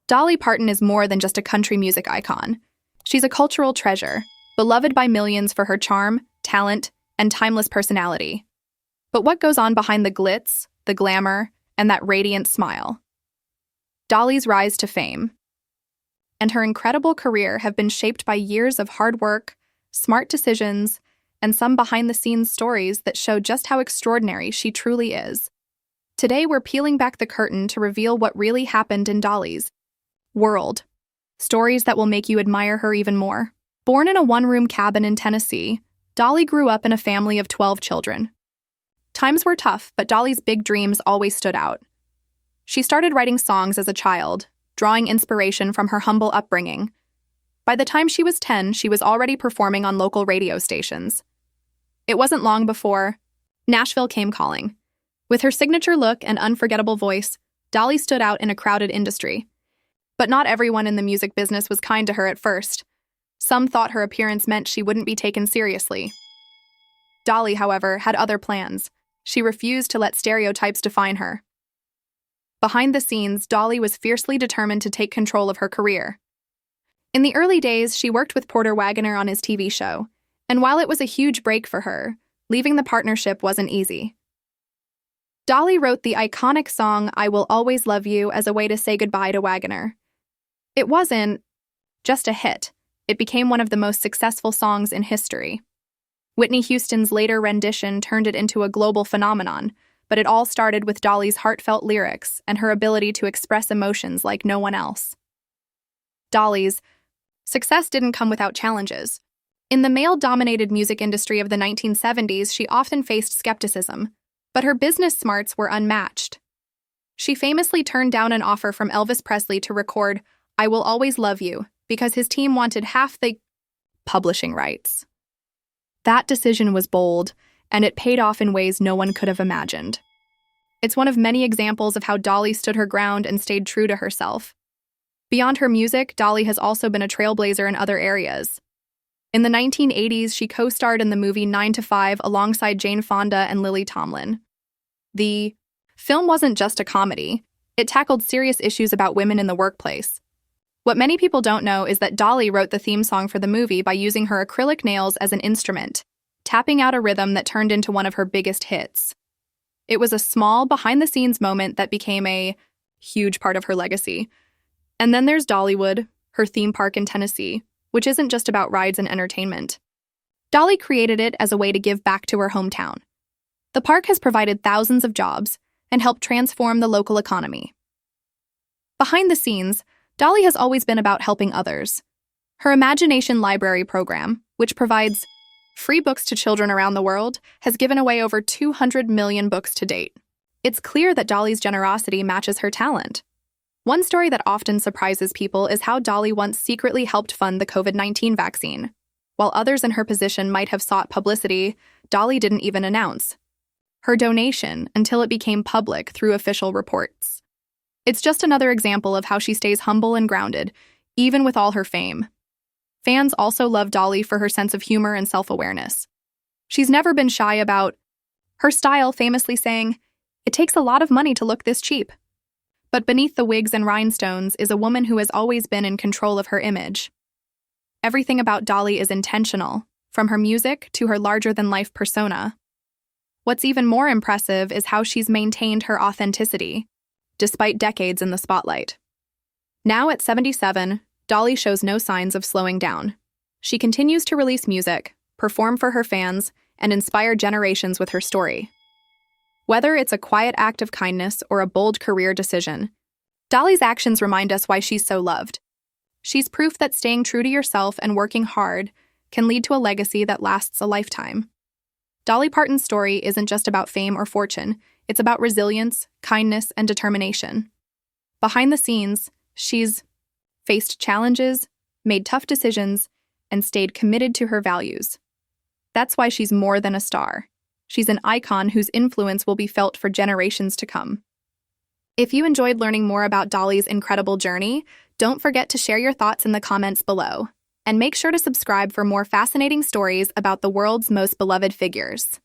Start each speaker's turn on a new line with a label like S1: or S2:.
S1: Dolly Parton is more than just a country music icon. She's a cultural treasure, beloved by millions for her charm, talent, and timeless personality. But what goes on behind the glitz, the glamour, and that radiant smile? Dolly's rise to fame and her incredible career have been shaped by years of hard work, smart decisions, and some behind-the-scenes stories that show just how extraordinary she truly is. Today, we're peeling back the curtain to reveal what really happened in Dolly's world. Stories that will make you admire her even more. Born in a one-room cabin in Tennessee, Dolly grew up in a family of 12 children. Times were tough, but Dolly's big dreams always stood out. She started writing songs as a child, drawing inspiration from her humble upbringing. By the time she was 10, she was already performing on local radio stations. It wasn't long before Nashville came calling. With her signature look and unforgettable voice, Dolly stood out in a crowded industry. But not everyone in the music business was kind to her at first. Some thought her appearance meant she wouldn't be taken seriously. Dolly, however, had other plans. She refused to let stereotypes define her. Behind the scenes, Dolly was fiercely determined to take control of her career. In the early days, she worked with Porter Wagoner on his TV show, and while it was a huge break for her, leaving the partnership wasn't easy. Dolly wrote the iconic song "I Will Always Love You" as a way to say goodbye to Wagoner. It wasn't just a hit. It became one of the most successful songs in history. Whitney Houston's later rendition turned it into a global phenomenon, but it all started with Dolly's heartfelt lyrics and her ability to express emotions like no one else. Dolly's success didn't come without challenges. In the male-dominated music industry of the 1970s, she often faced skepticism, but her business smarts were unmatched. She famously turned down an offer from Elvis Presley to record "I Will Always Love You" because his team wanted half the publishing rights. That decision was bold, and it paid off in ways no one could have imagined. It's one of many examples of how Dolly stood her ground and stayed true to herself. Beyond her music, Dolly has also been a trailblazer in other areas. In the 1980s, she co-starred in the movie 9 to 5 alongside Jane Fonda and Lily Tomlin. The film wasn't just a comedy. It tackled serious issues about women in the workplace. What many people don't know is that Dolly wrote the theme song for the movie by using her acrylic nails as an instrument, tapping out a rhythm that turned into one of her biggest hits. It was a small, behind-the-scenes moment that became a huge part of her legacy. And then there's Dollywood, her theme park in Tennessee, which isn't just about rides and entertainment. Dolly created it as a way to give back to her hometown. The park has provided thousands of jobs and helped transform the local economy. Behind the scenes, Dolly has always been about helping others. Her Imagination Library program, which provides free books to children around the world, has given away over 200 million books to date. It's clear that Dolly's generosity matches her talent. One story that often surprises people is how Dolly once secretly helped fund the COVID-19 vaccine. While others in her position might have sought publicity, Dolly didn't even announce her donation until it became public through official reports. It's just another example of how she stays humble and grounded, even with all her fame. Fans also love Dolly for her sense of humor and self-awareness. She's never been shy about her style, famously saying, "It takes a lot of money to look this cheap." But beneath the wigs and rhinestones is a woman who has always been in control of her image. Everything about Dolly is intentional, from her music to her larger-than-life persona. What's even more impressive is how she's maintained her authenticity, despite decades in the spotlight. Now at 77, Dolly shows no signs of slowing down. She continues to release music, perform for her fans, and inspire generations with her story. Whether it's a quiet act of kindness or a bold career decision, Dolly's actions remind us why she's so loved. She's proof that staying true to yourself and working hard can lead to a legacy that lasts a lifetime. Dolly Parton's story isn't just about fame or fortune, it's about resilience, kindness, and determination. Behind the scenes, she's faced challenges, made tough decisions, and stayed committed to her values. That's why she's more than a star. She's an icon whose influence will be felt for generations to come. If you enjoyed learning more about Dolly's incredible journey, don't forget to share your thoughts in the comments below. And make sure to subscribe for more fascinating stories about the world's most beloved figures.